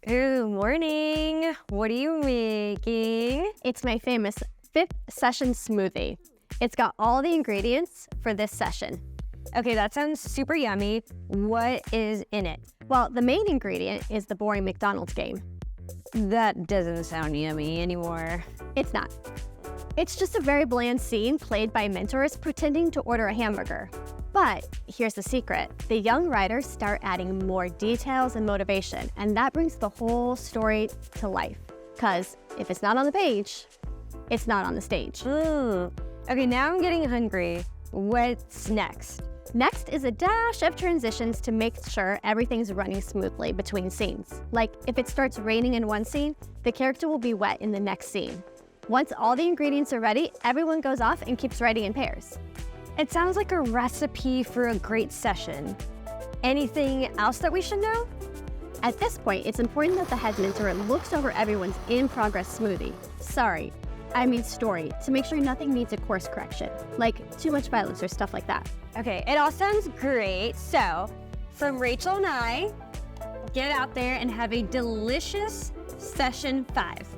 Good morning. What are you making? It's my famous 5th session smoothie. It's got all the ingredients for this session. Okay, that sounds super yummy. What is in it? Well, the main ingredient is the Boring McDonald game. That doesn't sound yummy anymore. It's not. It's just a very bland scene played by mentors pretending to order a hamburger. But here's the secret. The young writers start adding more details and motivation, and that brings the whole story to life. Because if it's not on the page, it's not on the stage. Okay, now I'm getting hungry. What's next? Next is a dash of transitions to make sure everything's running smoothly between scenes. Like if it starts raining in one scene, the character will be wet in the next scene. Once all the ingredients are ready, everyone goes off and keeps writing in pairs. It sounds like a recipe for a great session. Anything else that we should know? At this point, it's important that the head mentor looks over everyone's in-progress smoothie. Story, to make sure nothing needs a course correction, like too much violence or stuff like that. Okay, it all sounds great. So, from Rachel and I, get out there and have a delicious session 5.